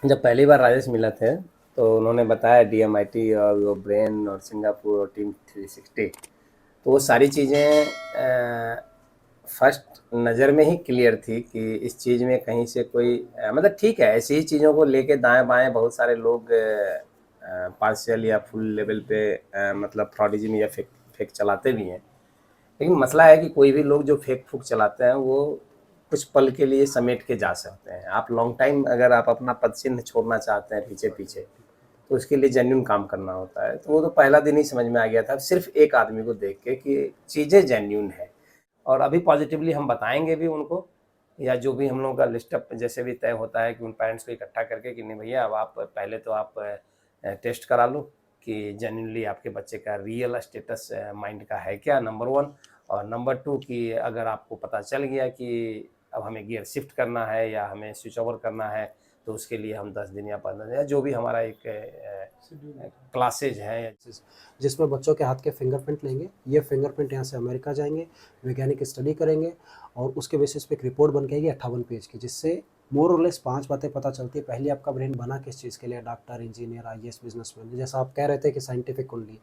जब पहली बार राजेश मिला थे तो उन्होंने बताया डीएमआईटी और वो ब्रेन और सिंगापुर और टीम 360, तो वो सारी चीज़ें फर्स्ट नज़र में ही क्लियर थी कि इस चीज़ में कहीं से कोई मतलब ठीक है, ऐसी ही चीज़ों को लेके दाएं बाएं बहुत सारे लोग पार्शियल या फुल लेवल पे मतलब फ्रॉडिज्म या फेक फेक चलाते भी हैं। लेकिन मसला है कि कोई भी लोग जो फेक फूक चलाते हैं वो कुछ पल के लिए समेट के जा सकते हैं। आप लॉन्ग टाइम अगर आप अपना पद चिन्ह छोड़ना चाहते हैं पीछे पीछे, तो उसके लिए जेन्यून काम करना होता है। तो वो तो पहला दिन ही समझ में आ गया था सिर्फ एक आदमी को देख के कि चीज़ें जेन्यून है। और अभी पॉजिटिवली हम बताएंगे भी उनको, या जो भी हम लोगों का लिस्ट अप जैसे भी तय होता है कि उन पेरेंट्स को इकट्ठा करके कि नहीं भैया, अब आप पहले तो आप टेस्ट करा लो कि जेन्यूनली आपके बच्चे का रियल स्टेटस माइंड का है क्या, नंबर वन। और नंबर टू कि अगर आपको पता चल गया कि अब हमें गियर शिफ्ट करना है या हमें स्विच ओवर करना है, तो उसके लिए हम 10 दिन या 15 दिन या जो भी हमारा एक क्लासेज है। जिसमें बच्चों के हाथ के फिंगरप्रिंट लेंगे। ये फिंगरप्रिंट यहाँ से अमेरिका जाएंगे, वैज्ञानिक स्टडी करेंगे और उसके बेसिस पे एक रिपोर्ट बन के आएगी 58 पेज की, जिससे मोर और लेस 5 बातें पता चलती है। पहले आपका ब्रेन बना किस चीज़ के लिए, डॉक्टर, इंजीनियर, आईएएस, बिजनेसमैन, जैसा आप कह रहे थे कि scientific only.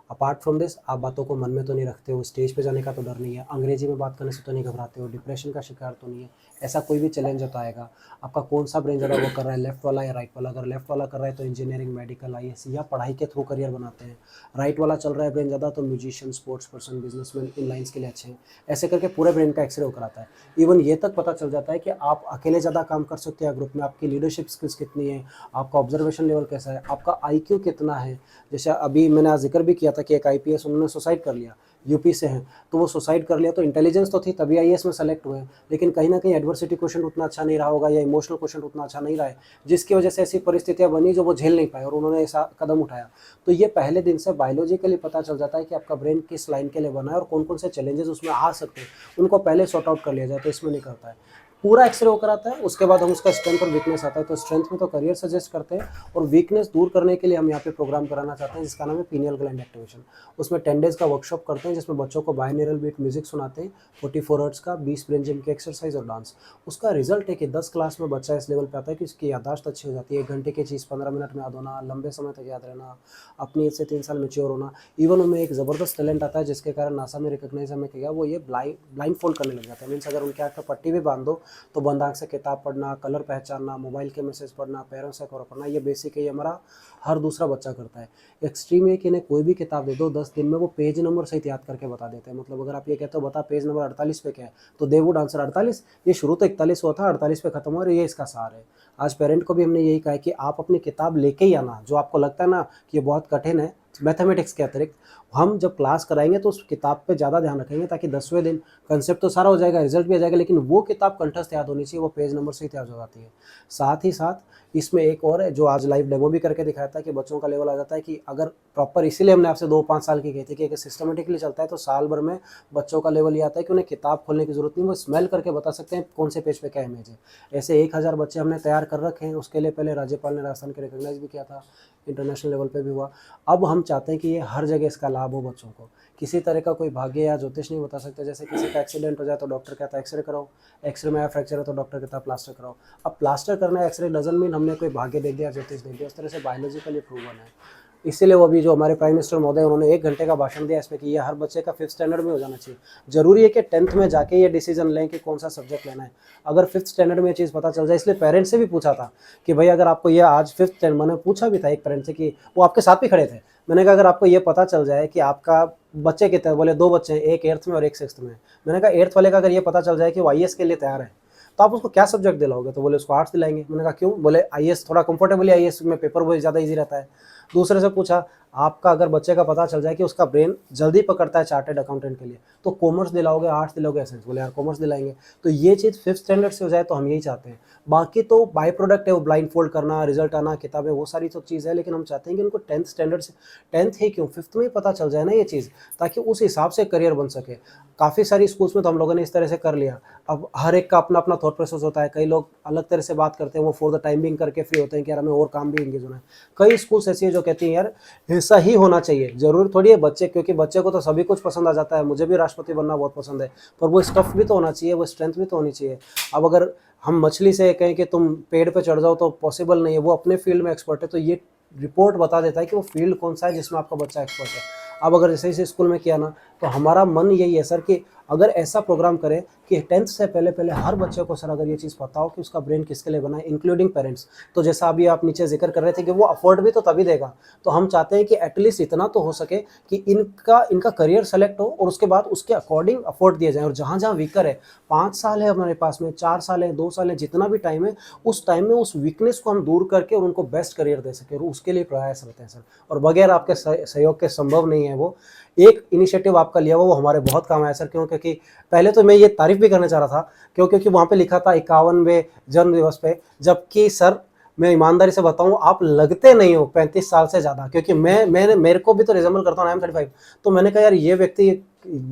Apart from this, आप बातों को मन में तो नहीं रखते हो, स्टेज पे जाने का तो डर नहीं है, अंग्रेजी में बात करने से तो नहीं घबराते हो, डिप्रेशन का शिकार तो नहीं है। ऐसा कोई भी चैलेंज होता आएगा, आपका कौन सा ब्रेन ज़रा वो कर रहा है, लेफ्ट वाला या राइट वाला। अगर लेफ्ट वाला कर रहा है तो इंजीनियरिंग, मेडिकल, आईएएस या पढ़ाई के थ्रू करियर बनाते हैं। राइट वाला चल रहा है ब्रेन ज़्यादा तो म्यूजिशियन, स्पोर्ट्स पर्सन, बिजनेसमैन, इन लाइन्स के लिए अच्छे हैं। ऐसे करके पूरे ब्रेन का एक्सरे होकर आता है। इवन ये तक पता चल जाता है कि आप अकेले ज़्यादा काम कर सकते हैं या ग्रुप में, आपकी लीडरशिप स्किल्स कितनी है, आपका ऑब्जर्वेशन लेवल कैसा है, आपका आईक्यू कितना है। जैसे अभी मैंने आज जिक्र भी किया था कि एक आईपीएस उन्होंने सुसाइड कर लिया, यूपी से हैं, तो वो सुसाइड कर लिया, तो इंटेलिजेंस तो थी तभी आईएएस में सेलेक्ट हुए, लेकिन कहीं ना कहीं एडवर्सिटी क्वेश्चन उतना अच्छा नहीं रहा होगा या इमोशनल क्वेश्चन उतना अच्छा नहीं रहा है, जिसकी वजह से ऐसी परिस्थितियां बनी जो वो झेल नहीं पाए और उन्होंने ऐसा कदम उठाया। तो ये पहले दिन से बायोलॉजिकली पता चल जाता है कि आपका ब्रेन किस लाइन के लिए बना है और कौन कौन से चैलेंजेस उसमें आ सकते हैं, उनको पहले सॉर्ट आउट कर लिया जाए, तो इसमें नहीं करता है। पूरा एक्सरे होकर आता है, उसके बाद हम उसका स्ट्रेंथ और वीकनेस आता है। तो स्ट्रेंथ में तो करियर सजेस्ट करते हैं और वीकनेस दूर करने के लिए हम यहाँ पे प्रोग्राम कराना चाहते हैं जिसका नाम है पीनियल ग्लैंड एक्टिवेशन। उसमें 10 डेज का वर्कशॉप करते हैं जिसमें बच्चों को बायनेरल बीट म्यूजिक सुनाते हैं, 44 हर्ट्ज का, 20 ब्रेन जिम की एक्सरसाइज और डांस। उसका रिजल्ट है कि 10 क्लास में बच्चा इस लेवल पे आता है कि उसकी याददाश्त अच्छी हो जाती है, 1 घंटे की चीज़ 15 मिनट में याद होना, लंबे समय तक याद रहना, अपनी एज से 3 साल मेच्योर होना। इवन उनमें एक ज़बरदस्त टैलेंट आता है जिसके कारण नासा में रिकॉग्नाइज हमें किया, वो ये ब्लाइंड फोल्ड करने लग जाता है। मीन्स अगर उनके आँख पर पट्टी भी बांध दो तो बंद आँख से किताब पढ़ना, कलर पहचानना, मोबाइल के मैसेज पढ़ना, पैरों से कवर पढ़ना, ये बेसिक है, ये हमारा हर दूसरा बच्चा करता है। एक्सट्रीम है कि इन्हें कोई भी किताब दे दो 10 दिन में वो पेज नंबर सहित याद करके बता देते हैं। मतलब अगर आप ये कहते हो बता पेज नंबर 48 पे क्या है, तो दे वुड आंसर 48, ये शुरू तो 41 हुआ था, 48 पे खत्म हुआ और ये इसका सार है। आज पेरेंट को भी हमने यही कहा है कि आप अपनी किताब लेके ही आना, जो आपको लगता है ना कि ये बहुत कठिन है मैथमेटिक्स के अतिरिक्त, हम जब क्लास कराएंगे तो उस किताब पे ज़्यादा ध्यान रखेंगे ताकि 10वें दिन कंसेप्ट तो सारा हो जाएगा, रिजल्ट भी आ जाएगा, लेकिन वो किताब कंठस्थ याद होनी चाहिए, वो पेज नंबर से ही याद हो जाती है। साथ ही साथ इसमें एक और है जो आज लाइव डेमो भी करके दिखाया था कि बच्चों का लेवल आ जाता है कि अगर प्रॉपर, इसीलिए हमने आपसे 2-5 साल की कही थी कि अगर सिस्टमेटिकली चलता है तो साल भर में बच्चों का लेवल ये आता है कि उन्हें किताब खोलने की जरूरत नहीं, वो स्मेल करके बता सकते हैं कौन से पेज पे क्या इमेज है। ऐसे 1000 बच्चे हमने तैयार कर रखे हैं। उसके लिए पहले राज्यपाल ने राजस्थान के रिकॉग्नाइज भी किया था, इंटरनेशनल लेवल पे भी हुआ। अब हम चाहते हैं कि ये हर जगह इसका लाभ हो बच्चों को। किसी तरह का कोई भाग्य या ज्योतिष नहीं बता सकता। जैसे किसी का एक्सीडेंट हो जाए तो डॉक्टर कहता है एक्सरे कराओ, एक्सरे में आया फ्रैक्चर है तो डॉक्टर कहता है प्लास्टर कराओ। अब प्लास्टर करना एक्सरे डजन मीन हमने कोई भाग्य दे दिया, ज्योतिष दे दिया, उस तरह से बायोलॉजिकली प्रूवन है। इसीलिए वो अभी जो हमारे प्राइम मिनिस्टर महोदय उन्होंने 1 घंटे का भाषण दिया इसमें कि ये हर बच्चे का 5th स्टैंडर्ड में हो जाना चाहिए। जरूरी है कि 10th में जाके ये डिसीजन लें कि कौन सा सब्जेक्ट लेना है। अगर 5th स्टैंडर्ड में ये चीज़ पता चल जाए, इसलिए पेरेंट्स से भी पूछा था कि भाई अगर आपको ये आज 5th स्टैंडर्ड, मैंने पूछा भी था एक पेरेंट से कि वो आपके साथ भी खड़े थे, मैंने कहा अगर आपको ये पता चल जाए कि आपका बच्चे कितने, बोले 2 बच्चे हैं, एक 8th में और एक 6th में। मैंने कहा 8th वाले का अगर ये पता चल जाए कि वो आईएएस के लिए तैयार है तो आप उसको क्या सब्जेक्ट दिलाओगे, तो बोले उसको आर्ट्स दिलाएंगे। मैंने कहा क्यों, बोले आईएएस थोड़ा कंफर्टेबली, आईएएस में पेपर वो ज़्यादा इजी रहता है। दूसरे से पूछा आपका अगर बच्चे का पता चल जाए कि उसका ब्रेन जल्दी पकड़ता है चार्टेड अकाउंटेंट के लिए, तो कॉमर्स दिलाओगे, आर्ट्स दिलाओगे, साइंस, बोले यार कॉमर्स दिलाएंगे। तो ये चीज़ 5th स्टैंडर्ड से हो जाए तो हम यही चाहते हैं। बाकी तो बाई प्रोडक्ट है, वो ब्लाइंड फोल्ड करना, रिजल्ट आना, किताबें, वो सारी तो चीज़ है, लेकिन हम चाहते हैं कि उनको 10th स्टैंडर्ड से, 10th ही क्यों 5th में ही पता चल जाए ना ये चीज़, ताकि उस हिसाब से करियर बन सके। काफ़ी सारी स्कूल्स में तो हम लोगों ने इस तरह से कर लिया। अब हर एक का अपना अपना थॉट प्रोसेस होता है, कई लोग अलग तरह से बात करते हैं, वो फॉर द टाइम बिंग करके फ्री होते हैं कि यार हमें और काम भी एंगेज होना है। कई स्कूल्स ऐसी है जो कहती हैं यार ऐसा ही होना चाहिए, जरूर थोड़ी है बच्चे, क्योंकि बच्चे को तो सभी कुछ पसंद आ जाता है, मुझे भी राष्ट्रपति बनना बहुत पसंद है, पर वो स्टफ भी तो होना चाहिए, वो स्ट्रेंथ भी तो होनी चाहिए। अब अगर हम मछली से कहें कि तुम पेड़ पे चढ़ जाओ तो पॉसिबल नहीं है, वो अपने फील्ड में एक्सपर्ट है, तो ये रिपोर्ट बता देता है कि वो फील्ड कौन सा है जिसमें आपका बच्चा एक्सपर्ट है। अब अगर जैसे जैसे स्कूल में किया ना, तो हमारा मन यही है सर कि अगर ऐसा प्रोग्राम करें कि 10th से पहले पहले हर बच्चे को सर अगर ये चीज़ पता हो कि उसका ब्रेन किसके लिए बना है, इंक्लूडिंग पेरेंट्स। तो जैसा अभी आप नीचे जिक्र कर रहे थे कि वो अफोर्ड भी तो तभी देगा, तो हम चाहते हैं कि एटलीस्ट इतना तो हो सके कि इनका इनका करियर सेलेक्ट हो और उसके बाद उसके अकॉर्डिंग अफोर्ड दिया जाए। और जहाँ जहाँ वीकर है, 5 साल है हमारे पास में, 4 साल है, 2 साल है, जितना भी टाइम है, उस टाइम में उस वीकनेस को हम दूर करके और उनको बेस्ट करियर दे सके, और उसके लिए प्रयास रहते हैं सर। और बगैर आपके सहयोग के संभव नहीं है वो। एक इनिशिएटिव आपका लिया हुआ वो हमारे बहुत काम आया सर। क्यों? क्योंकि पहले तो मैं ये तारीफ भी करना चाह रहा था, क्योंकि वहाँ पे लिखा था 51वें जन्म दिवस पे, जबकि सर मैं ईमानदारी से बताऊं, आप लगते नहीं हो 35 साल से ज़्यादा, क्योंकि मैंने मेरे को भी तो रिजेंबल करता हूँ, आई एम 35। तो मैंने कहा यार ये व्यक्ति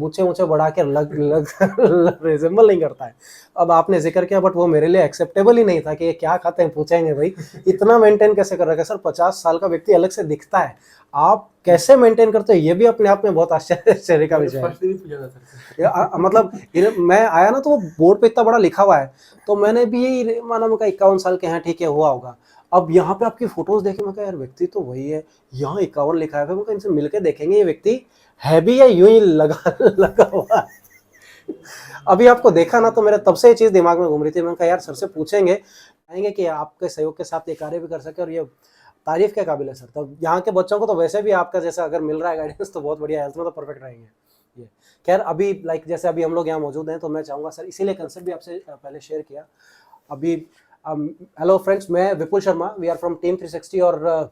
ऊंचे ऊंचे बढ़ा के लग रिजेंबल नहीं करता है। अब आपने जिक्र किया, बट वो मेरे लिए एक्सेप्टेबल ही नहीं था कि ये क्या खाते हैं, पूछेंगे भाई इतना मेंटेन कैसे कर रखा है सर। 50 साल का व्यक्ति अलग से दिखता है, आप कैसे मेंटेन करते हो, ये भी अपने आप में बहुत आश्चर्य का विषय है। मतलब मैं आया ना तो वो बोर्ड पे इतना बड़ा लिखा हुआ है, तो मैंने भी यही माना, मैं 51 साल के हैं, ठीक है हुआ होगा। अब यहाँ पे आपकी फोटोज देखे, मैं कहा यार व्यक्ति तो वही है, यहाँ 51 लिखा है, फिर मैं इनसे मिलके देखेंगे ये व्यक्ति है भी या यूं ही लगा लगा हुआ है। अभी आपको देखा ना तो मेरे तब से ये चीज दिमाग में घूम रही थी, मैंने कहा यार सर से पूछेंगे, चाहेंगे कि आपके सहयोग के साथ ये कार्य भी कर सके, और ये तारीफ के काबिल है सर। तो यहाँ के बच्चों को तो वैसे भी आपका जैसा अगर मिल रहा है गाइडेंस तो बहुत बढ़िया, हेल्थ में तो परफेक्ट रहेंगे ये। खैर अभी लाइक जैसे अभी हम लोग यहाँ मौजूद हैं, तो मैं चाहूँगा सर, इसीलिए कंसेप्ट भी आपसे पहले शेयर किया। अभी हेलो फ्रेंड्स, मैं Vipul Sharma, we are from team 360। और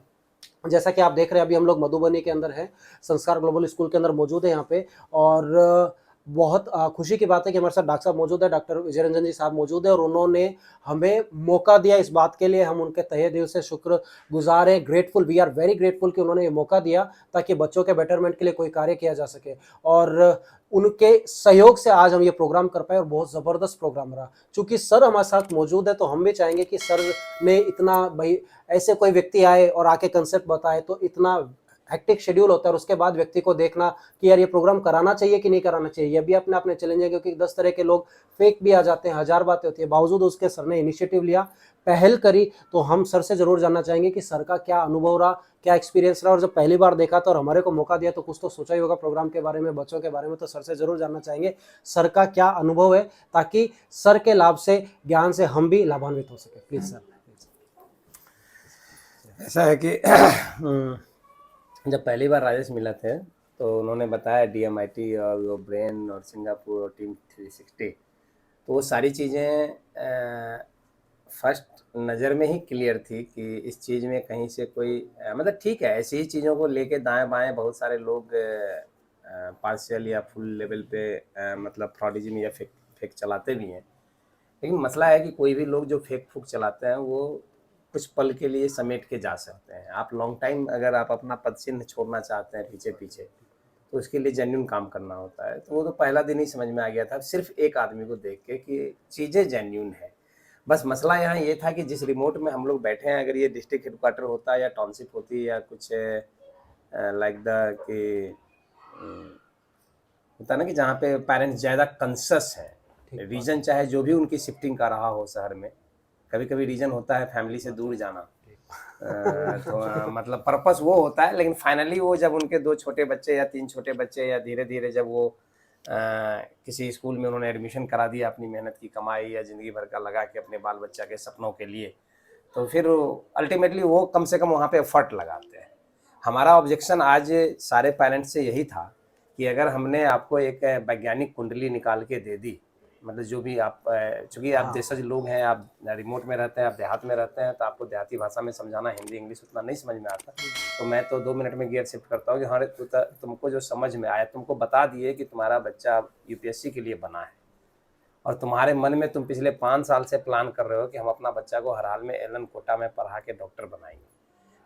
जैसा कि आप देख रहे हैं अभी हम लोग मधुबनी के अंदर हैं, संस्कार ग्लोबल स्कूल के अंदर मौजूद है यहाँ पे। और बहुत खुशी की बात है कि हमारे साथ डॉक्टर साहब मौजूद है, डॉक्टर विजय रंजन जी साहब मौजूद है, और उन्होंने हमें मौका दिया इस बात के लिए, हम उनके तहे दिल से शुक्रगुजार हैं, grateful, we are very grateful कि उन्होंने ये मौका दिया ताकि बच्चों के बेटरमेंट के लिए कोई कार्य किया जा सके। और उनके सहयोग से आज हम ये प्रोग्राम कर पाए, और बहुत ज़बरदस्त प्रोग्राम रहा। चूँकि सर हमारे साथ मौजूद है तो हम भी चाहेंगे कि सर ने इतना भाई ऐसे कोई व्यक्ति आए और आके कंसेप्ट बताए, तो इतना हेक्टिक शेड्यूल होता है, और उसके बाद व्यक्ति को देखना कि यार ये प्रोग्राम कराना चाहिए कि नहीं कराना चाहिए, ये भी अपने आप में चैलेंज है, क्योंकि 10 तरह के लोग फेक भी आ जाते हैं, 1000 बातें होती है। बावजूद उसके सर ने इनिशिएटिव लिया, पहल करी। तो हम सर से जरूर जानना चाहेंगे कि सर का क्या अनुभव रहा, क्या एक्सपीरियंस रहा, और जब पहली बार देखा था और हमारे को मौका दिया तो कुछ तो सोचा ही होगा प्रोग्राम के बारे में, बच्चों के बारे में। तो सर से जरूर जानना चाहेंगे सर का क्या अनुभव है, ताकि सर के लाभ से, ज्ञान से हम भी लाभान्वित हो सके। Please sir. ऐसा है कि जब पहली बार राजेश मिला थे तो उन्होंने बताया DMIT और वो ब्रेन और सिंगापुर और टीम 360, तो वो सारी चीज़ें फर्स्ट नज़र में ही क्लियर थी कि इस चीज़ में कहीं से कोई मतलब ठीक है, ऐसी ही चीज़ों को लेके दाएं बाएं बहुत सारे लोग पार्शियल या फुल लेवल पे मतलब फ्रॉडिज्म या फेक फेक चलाते भी हैं। लेकिन मसला है कि कोई भी लोग जो फेक फूक चलाते हैं वो कुछ पल के लिए समेट के जा सकते हैं। आप लॉन्ग टाइम अगर आप अपना पदचिन्ह छोड़ना चाहते हैं पीछे पीछे, तो उसके लिए जेन्युइन काम करना होता है। तो वो तो पहला दिन ही समझ में आ गया था सिर्फ एक आदमी को देख के कि चीज़ें जेन्युइन है। बस मसला यहाँ ये था कि जिस रिमोट में हम लोग बैठे हैं, अगर ये डिस्ट्रिक्ट हेडक्वार्टर होता या टाउनशिप होती या कुछ लाइक द कि होता है ना कि जहाँ पे पेरेंट्स ज़्यादा कंसस है, रीज़न चाहे जो भी उनकी शिफ्टिंग का रहा हो शहर में, कभी कभी रीज़न होता है फैमिली से दूर जाना, तो मतलब पर्पस वो होता है, लेकिन फाइनली वो जब उनके 2 छोटे बच्चे या 3 छोटे बच्चे या धीरे धीरे जब वो किसी स्कूल में उन्होंने एडमिशन करा दिया अपनी मेहनत की कमाई या ज़िंदगी भर का लगा के अपने बाल बच्चा के सपनों के लिए, तो फिर अल्टीमेटली वो कम से कम वहाँ पे एफर्ट लगाते हैं। हमारा ऑब्जेक्शन आज सारे पेरेंट्स से यही था कि अगर हमने आपको एक वैज्ञानिक कुंडली निकाल के दे दी, मतलब जो भी आप चूँकि आप देशज लोग हैं, आप रिमोट में रहते हैं, आप देहात में रहते हैं, तो आपको देहाती भाषा में समझाना, हिंदी इंग्लिश उतना नहीं समझ में आता, तो मैं तो 2 मिनट में गियर शिफ्ट करता हूँ कि हाँ तुमको जो समझ में आया, तुमको बता दिए कि तुम्हारा बच्चा UPSC के लिए बना है, और तुम्हारे मन में तुम पिछले 5 साल से प्लान कर रहे हो कि हम अपना बच्चा को हर हाल में एलन कोटा में पढ़ा के डॉक्टर बनाएंगे।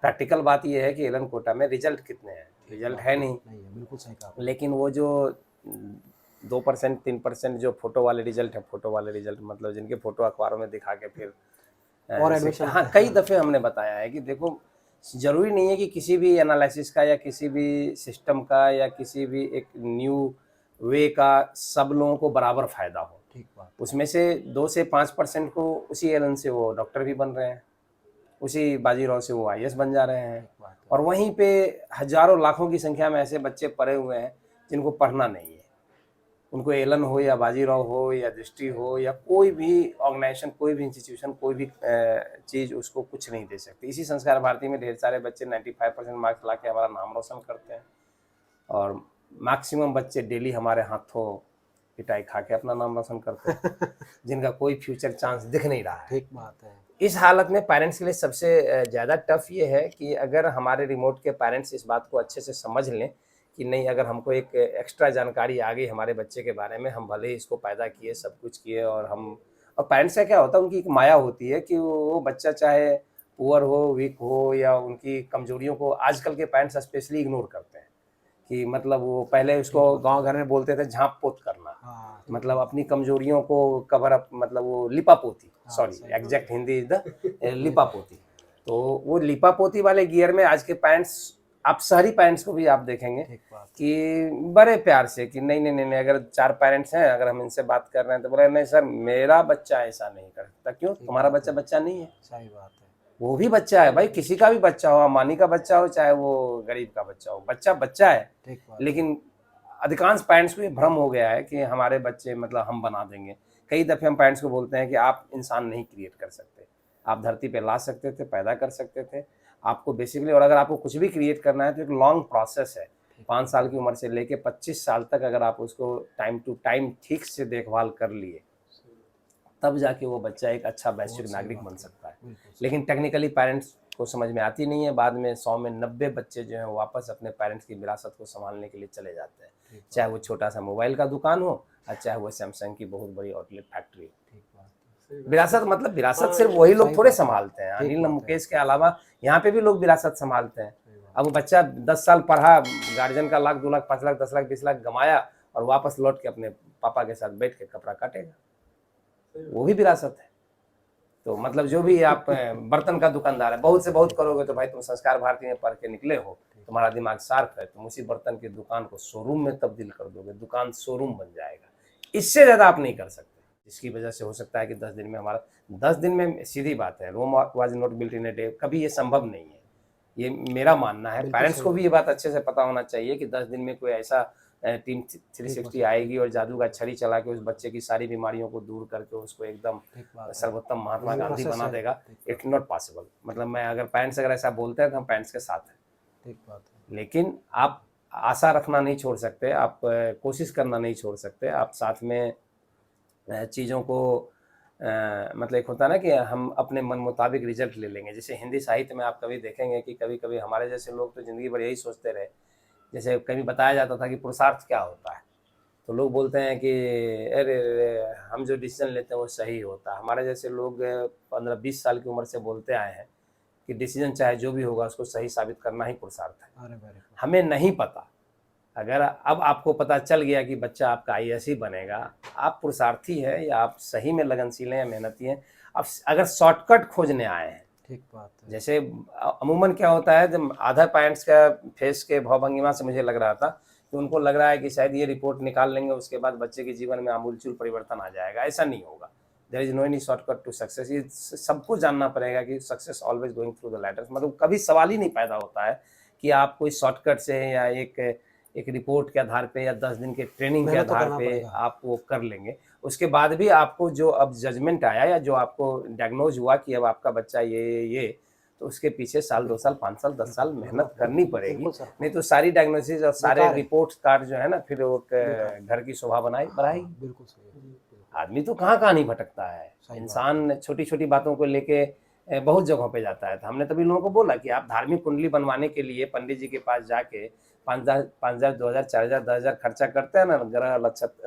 प्रैक्टिकल बात यह है कि एलन कोटा में रिजल्ट कितने हैं, रिजल्ट है नहीं, बिल्कुल सही कहा। लेकिन वो जो 2% 3% जो फोटो वाले रिजल्ट है, फोटो वाले रिजल्ट मतलब जिनके फोटो अखबारों में दिखा के फिर और एडमिशन, हाँ कई दफ़े हमने बताया है कि देखो ज़रूरी नहीं है कि किसी भी एनालिसिस का या किसी भी सिस्टम का या किसी भी एक न्यू वे का सब लोगों को बराबर फ़ायदा हो। ठीक बात। उसमें से 2 से 5% को उसी एलन से वो डॉक्टर भी बन रहे हैं, उसी बाजीराव से वो आईएएस बन जा रहे हैं। ठीक बात है। और वहीं पे हजारों लाखों की संख्या में ऐसे बच्चे पड़े हुए हैं जिनको पढ़ना नहीं है। उनको एलन हो या बाजीराव हो या दृष्टि हो या कोई भी ऑर्गेनाइजेशन, कोई भी इंस्टीट्यूशन, कोई भी चीज़ उसको कुछ नहीं दे सकती। इसी संस्कार भारती में ढेर सारे बच्चे 95% मार्क्स ला के हमारा नाम रोशन करते हैं और मैक्सिमम बच्चे डेली हमारे हाथों पिटाई खा के अपना नाम रोशन करते हैं जिनका कोई फ्यूचर चांस दिख नहीं रहा है। ठीक बात है। इस हालत में पेरेंट्स के लिए सबसे ज़्यादा टफ ये है कि अगर हमारे रिमोट के पेरेंट्स इस बात को अच्छे से समझ लें कि नहीं, अगर हमको एक एक्स्ट्रा जानकारी आ गई हमारे बच्चे के बारे में, हम भले ही इसको पैदा किए, सब कुछ किए, और पेरेंट्स का क्या होता है, उनकी एक माया होती है कि वो बच्चा चाहे पुअर हो, वीक हो या उनकी कमजोरियों को आजकल के पेरेंट्स स्पेशली इग्नोर करते हैं कि मतलब वो पहले उसको गांव घर में बोलते थे झाँप पोत करना, हाँ, मतलब अपनी कमजोरियों को कवर अप, मतलब वो लिपापोती, sorry exact Hindi is the लिपापोती। तो वो लिपापोती वाले गियर में आज के पेरेंट्स, आप शहरी पेरेंट्स को भी आप देखेंगे ठीक बात। कि बड़े प्यार से कि नहीं नहीं नहीं, अगर 4 पेरेंट्स हैं, अगर हम इनसे बात कर रहे हैं तो बोले नहीं सर मेरा बच्चा ऐसा नहीं कर सकता। क्यों? तुम्हारा बच्चा बच्चा नहीं है, सही बात है। वो भी बच्चा है भाई, किसी का भी बच्चा हो, अम्बानी का बच्चा हो चाहे वो गरीब का बच्चा हो, बच्चा बच्चा है। ठीक बात। लेकिन अधिकांश पेरेंट्स को ये भ्रम हो गया है कि हमारे बच्चे मतलब हम बना देंगे। कई दफ़े हम पेरेंट्स को बोलते हैं कि आप इंसान नहीं क्रिएट कर सकते, आप धरती पे ला सकते थे, पैदा कर सकते थे आपको बेसिकली, और अगर आपको कुछ भी क्रिएट करना है तो एक लॉन्ग प्रोसेस है। 5 साल की उम्र से लेके 25 साल तक अगर आप उसको टाइम टू टाइम ठीक से देखभाल कर लिए तब जाके वो बच्चा एक अच्छा वैश्विक नागरिक बन सकता है। लेकिन टेक्निकली पेरेंट्स को समझ में आती नहीं है। बाद में 100 में 90 बच्चे जो हैं वापस अपने पेरेंट्स की विरासत को संभालने के लिए चले जाते हैं, चाहे वो छोटा सा मोबाइल का दुकान हो और चाहे वो सैमसंग की बहुत बड़ी आउटलेट फैक्ट्री हो। विरासत मतलब विरासत सिर्फ वही लोग थोड़े संभालते हैं, अनिल मुकेश के अलावा यहाँ पे भी लोग विरासत संभालते हैं। अब वो बच्चा 10 साल पढ़ा, गार्जियन का 1 लाख 2 लाख 5 लाख 10 लाख 20 लाख कमाया और वापस लौट के अपने पापा के साथ बैठ के कपड़ा काटेगा, वो भी विरासत है। तो मतलब जो भी आप बर्तन का दुकानदार है, बहुत से बहुत करोगे तो भाई तुम संस्कार भारती में पढ़ के निकले हो, तुम्हारा दिमाग शार्प है, तुम उसी बर्तन की दुकान को शोरूम में तब्दील कर दोगे, दुकान शोरूम बन जाएगा। इससे ज़्यादा आप नहीं कर सकते, जिसकी वजह से हो सकता है कि 10 दिन में हमारा 10 दिन में सीधी बात है, Rome was not built in a day, कभी ये संभव नहीं है, ये मेरा मानना है। पेरेंट्स को भी ये बात अच्छे से पता होना चाहिए कि 10 दिन में कोई ऐसा टीम 360 आएगी और जादू का छड़ी चला के उस बच्चे की सारी बीमारियों को दूर करके उसको एकदम सर्वोत्तम महात्मा गांधी बना देगा। It's not possible. मतलब मैं अगर पेरेंट्स अगर ऐसा बोलते हैं तो हम पेरेंट्स के साथ हैं, ठीक बात है। लेकिन आप आशा रखना नहीं छोड़ सकते, आप कोशिश करना नहीं छोड़ सकते, आप साथ में चीज़ों को मतलब एक होता है ना कि हम अपने मन मुताबिक रिजल्ट ले लेंगे। जैसे हिंदी साहित्य में आप कभी देखेंगे कि कभी कभी हमारे जैसे लोग तो ज़िंदगी भर यही सोचते रहे, जैसे कभी बताया जाता था कि पुरुषार्थ क्या होता है, तो लोग बोलते हैं कि अरे हम जो डिसीजन लेते हैं वो सही होता है। हमारे जैसे लोग 15-20 साल की उम्र से बोलते आए हैं कि डिसीजन चाहे जो भी होगा उसको सही साबित करना ही पुरुषार्थ है। हमें नहीं पता, अगर अब आपको पता चल गया कि बच्चा आपका आईएएस ही बनेगा, आप पुरुषार्थी है या आप सही में लगनशील हैं या मेहनती हैं। अब अगर शॉर्टकट खोजने आए हैं, ठीक बात है। जैसे अमूमन क्या होता है, जब आधा पेरेंट्स का फेस के भावभंगिमा से मुझे लग रहा था कि उनको लग रहा है कि शायद ये रिपोर्ट निकाल लेंगे उसके बाद बच्चे के जीवन में आमूलचूल परिवर्तन आ जाएगा। ऐसा नहीं होगा। There is no any shortcut to success. ये सबको जानना पड़ेगा कि success always going through the ladders. मतलब कभी सवाल ही नहीं पैदा होता है कि आप कोई शॉर्टकट से या एक रिपोर्ट के आधार पे या 10 दिन के ट्रेनिंग के आधार पे आप वो कर लेंगे। उसके बाद भी आपको जो अब जजमेंट आया या जो आपको डायग्नोज हुआ कि अब आपका बच्चा ये तो उसके पीछे साल 2 साल 5 साल 10 साल मेहनत करनी पड़ेगी। नहीं तो सारी डायग्नोसिस और सारे रिपोर्ट कार्ड जो है ना फिर वो घर की शोभा बढ़ाएगी। बिल्कुल सही। आदमी तो कहाँ नहीं भटकता है, इंसान छोटी छोटी बातों को लेके बहुत जगहों पे जाता है। तो हमने तभी लोगों को बोला कि आप धार्मिक कुंडली बनवाने के लिए पंडित जी के पास जाके 5,000 2,000 4,000 10,000 खर्चा करते हैं ना, ग्रह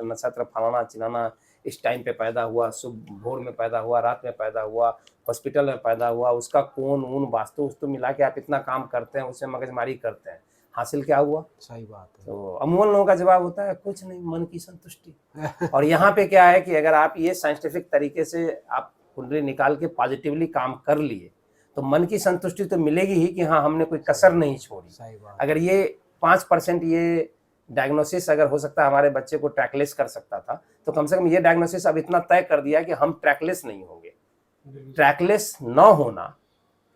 नक्षत्र फलाना चिलाना, इस टाइम पे पैदा हुआ, शुभ भोर में पैदा हुआ, रात में पैदा हुआ, हॉस्पिटल में पैदा हुआ, उसका कोण ऊन वास्तु मिला के आप इतना काम करते हैं, उससे मगजमारी करते हैं, हासिल क्या हुआ? सही बात है। तो अमूमन लोगों का जवाब होता है कुछ नहीं, मन की संतुष्टि। और यहाँ पे क्या है कि अगर आप ये साइंटिफिक तरीके से आप कुंडली निकाल के पॉजिटिवली काम कर लिए तो मन की संतुष्टि तो मिलेगी ही कि हाँ हमने कोई कसर नहीं छोड़ी। अगर ये 5% ये डायग्नोसिस अगर हो सकता है हमारे बच्चे को ट्रैकलेस कर सकता था, तो कम से कम ये डायग्नोसिस अब इतना तय कर दिया कि हम ट्रैकलेस नहीं होंगे। ट्रैकलेस ना होना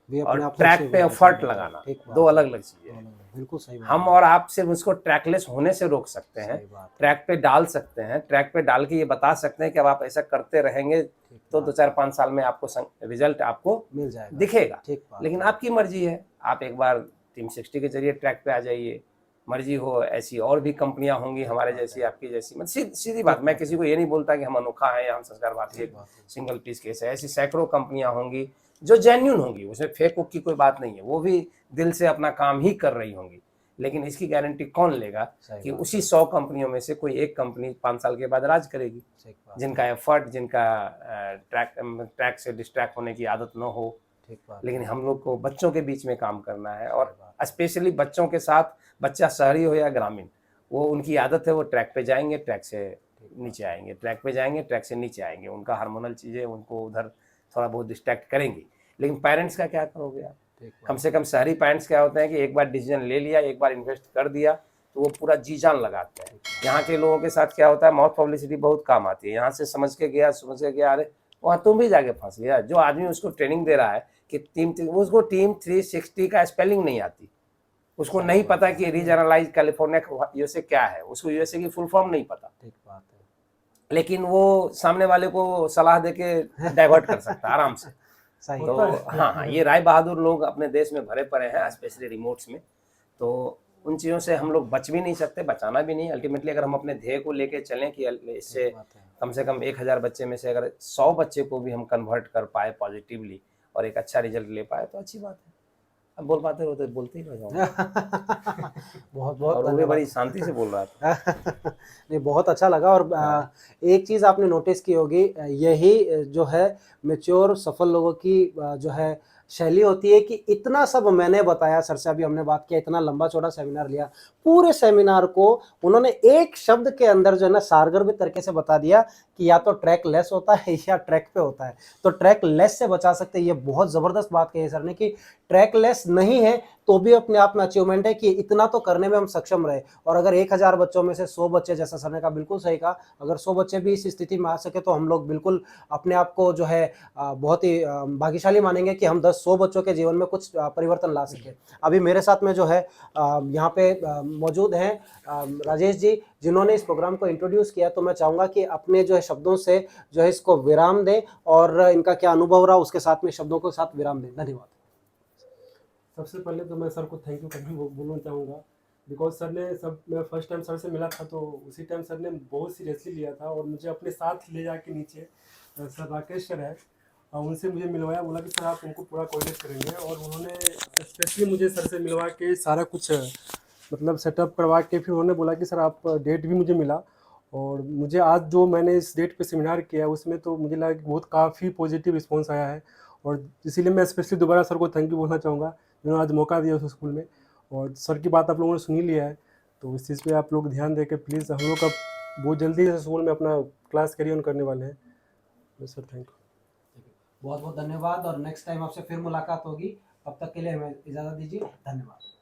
भी और अपने आप में ट्रैक achieve पे होना एफर्ट चाहिए। लगाना ठीक बात दो है। अलग अलग चीजें हैं। बिल्कुल सही बात हम है। और आप सिर्फ उसको ट्रैकलेस होने से रोक सकते हैं, सही बात है। ट्रैक पे डाल सकते हैं, ट्रैक पे डाल के ये बता सकते हैं कि अब आप ऐसा करते रहेंगे तो 2-4-5 साल में आपको रिजल्ट आपको मिल जाएगा। दिखेगा। ठीक बात लेकिन है। आपकी मर्जी है, आप एक बार टीम 60 के जरिए ट्रैक पे आ जाइए, मर्जी हो ऐसी और भी कंपनियां होंगी हमारे जैसी, आपकी जैसी। मतलब सीधी बात, मैं किसी को ये नहीं बोलता कि हम अनोखा है या हम संस्कारवादी एक सिंगल पीस केस है। ऐसी सैकड़ों कंपनियां होंगी जो जेन्युइन होंगी, उसमें फेक की कोई बात नहीं है, वो भी दिल से अपना काम ही कर रही होंगी। लेकिन इसकी गारंटी कौन लेगा कि उसी 100 कंपनियों में से कोई एक कंपनी 5 साल के बाद राज करेगी, जिनका एफर्ट, जिनका ट्रैक से डिस्ट्रैक्ट होने की आदत न हो। लेकिन हम लोग को बच्चों के बीच में काम करना है, और स्पेशली बच्चों के साथ, बच्चा शहरी हो या ग्रामीण, वो उनकी आदत है, वो ट्रैक पे जाएंगे, ट्रैक से नीचे आएंगे, ट्रैक पे जाएंगे, ट्रैक से नीचे आएंगे। उनका हार्मोनल चीज़ें उनको उधर थोड़ा बहुत डिस्ट्रैक्ट करेंगी। लेकिन पेरेंट्स का क्या करोगे आप? कम से कम शहरी पेरेंट्स क्या होते हैं कि एक बार डिसीजन ले लिया, एक बार इन्वेस्ट कर दिया, तो वो पूरा जी जान लगाते हैं। यहाँ के लोगों के साथ क्या होता है, माउथ पब्लिसिटी बहुत काम आती है। यहाँ से समझ के गया, अरे वहाँ तुम भी जाके फंस गया। जो आदमी उसको ट्रेनिंग दे रहा है कि उसको टीम 360 का स्पेलिंग नहीं आती, उसको नहीं पता कि रीजनलाइज कैलिफोर्निया यूएसए क्या है, उसको यूएसए की फुल फॉर्म नहीं पता। ठीक बात है। लेकिन वो सामने वाले को सलाह देके डाइवर्ट कर सकता है आराम से। तो हाँ, ये राय बहादुर लोग अपने देश में भरे पड़े हैं, स्पेशली रिमोट्स में। तो उन चीज़ों से हम लोग बच भी नहीं सकते, बचाना भी नहीं। अल्टीमेटली अगर हम अपने ध्येय को लेके चलें कि इससे कम से कम 1000 बच्चे में से अगर 100 बच्चे को भी हम कन्वर्ट कर पाए पॉजिटिवली और एक अच्छा रिजल्ट ले पाए, तो अच्छी बात है। अब बोल पाते हो तो बोलते ही रह जाऊंगा। बहुत बहुत और वो भी बड़ी शांति से बोल रहा था। नहीं, बहुत अच्छा लगा। और एक चीज़ आपने नोटिस की होगी, यही जो है मैच्योर सफल लोगों की जो है शैली होती है कि इतना सब मैंने बताया, सर से अभी हमने बात किया, इतना लंबा चौड़ा सेमिनार लिया, पूरे सेमिनार को उन्होंने एक शब्द के अंदर जो है ना सारगर्भित तरीके से बता दिया कि या तो ट्रैक लेस होता है या ट्रैक पे होता है। तो ट्रैक लेस से बचा सकते हैं, ये बहुत ज़बरदस्त बात कही है सर ने कि ट्रैक लेस नहीं है तो भी अपने आप में अचीवमेंट है कि इतना तो करने में हम सक्षम रहे। और अगर 1000 बच्चों में से 100 बच्चे, जैसा सर ने कहा, बिल्कुल सही कहा, अगर 100 बच्चे भी इस स्थिति में आ सके तो हम लोग बिल्कुल अपने आप को जो है बहुत ही भाग्यशाली मानेंगे कि हम 100 बच्चों के जीवन में कुछ परिवर्तन ला सके। अभी मेरे साथ में जो है यहाँ पे मौजूद हैं राजेश जी, जिन्होंने इस प्रोग्राम को इंट्रोड्यूस किया। तो मैं चाहूँगा कि अपने जो है शब्दों से जो है इसको विराम दें और इनका क्या अनुभव रहा उसके साथ में शब्दों के साथ विराम दें। धन्यवाद। सबसे पहले तो मैं सर को थैंक यू बोलना चाहूँगा, बिकॉज सर ने मैं फर्स्ट टाइम सर से मिला था तो उसी टाइम सर ने बहुत सीरियसली लिया था और मुझे अपने साथ ले जाके नीचे सर राकेश सर है उनसे मुझे मिलवाया, बोला कि सर आप उनको पूरा कोऑर्डिनेट करेंगे। और उन्होंने स्पेशली मुझे सर से मिलवा के सारा कुछ मतलब सेटअप करवा के फिर उन्होंने बोला कि सर आप डेट भी मुझे मिला। और मुझे आज जो मैंने इस डेट पे सेमिनार किया उसमें तो मुझे लगा कि बहुत काफ़ी पॉजिटिव रिस्पॉन्स आया है। और इसीलिए मैं स्पेशली दोबारा सर को थैंक यू बोलना चाहूँगा जिन्होंने आज मौका दिया उस स्कूल में। और सर की बात आप लोगों ने सुनी लिया है, तो इस चीज़ पे आप लोग ध्यान दे के प्लीज़, हम लोग का बहुत जल्दी इस स्कूल में अपना क्लास कैरी ऑन करने वाले हैं। सर थैंक यू, बहुत बहुत धन्यवाद। और नेक्स्ट टाइम आपसे फिर मुलाकात होगी, तब तक के लिए हमें इजाज़त दीजिए। धन्यवाद।